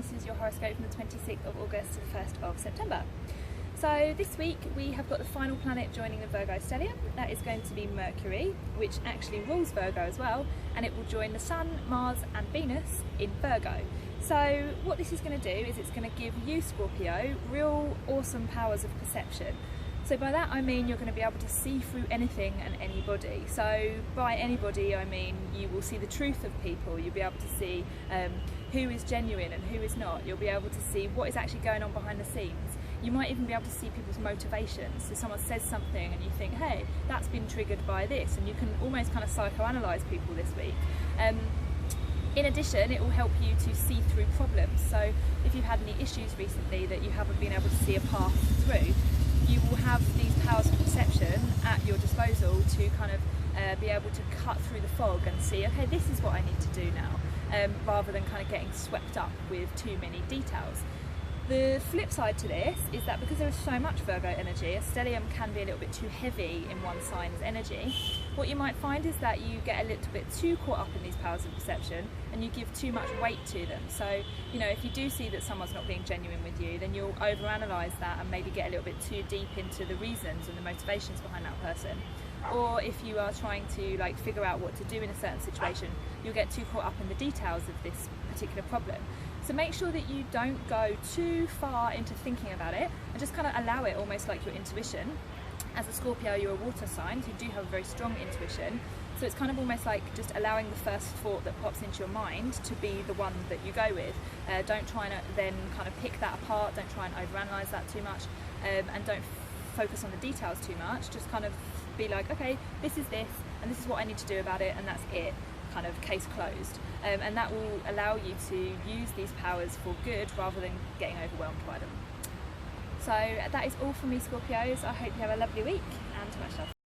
this is your horoscope from the 26th of August to the 1st of September. So this week we have got the final planet joining the Virgo Stellium. That is going to be Mercury, which actually rules Virgo as well, and it will join the Sun, Mars and Venus in Virgo. So what this is going to do is it's going to give you, Scorpio, real awesome powers of perception. So by that I mean you're going to be able to see through anything and anybody. So by anybody I mean you will see the truth of people, you'll be able to see who is genuine and who is not. You'll be able to see what is actually going on behind the scenes. You might even be able to see people's motivations. So someone says something and you think, hey, that's been triggered by this, and you can almost kind of psychoanalyse people this week. In addition, it will help you to see through problems. So if you've had any issues recently that you haven't been able to see a path through, you will have these powers of perception at your disposal to kind of be able to cut through the fog and see, okay, this is what I need to do now, rather than kind of getting swept up with too many details. The flip side to this is that because there is so much Virgo energy, a stellium can be a little bit too heavy in one sign's energy. What you might find is that you get a little bit too caught up in these powers of perception and you give too much weight to them. So, you know, if you do see that someone's not being genuine with you, then you'll overanalyze that and maybe get a little bit too deep into the reasons and the motivations behind that person. Or if you are trying to figure out what to do in a certain situation, you'll get too caught up in the details of this particular problem. So make sure that you don't go too far into thinking about it and just kind of allow it, almost like your intuition. As a Scorpio, you're a water sign, so you do have a very strong intuition. So it's kind of almost like just allowing the first thought that pops into your mind to be the one that you go with. Don't try and then kind of pick that apart, don't try and overanalyze that too much, and don't focus on the details too much. Just kind of be like, okay, this is this, and this is what I need to do about it, and that's it. Kind of case closed, and that will allow you to use these powers for good rather than getting overwhelmed by them. So that is all from me, Scorpios. I hope you have a lovely week, and to much love.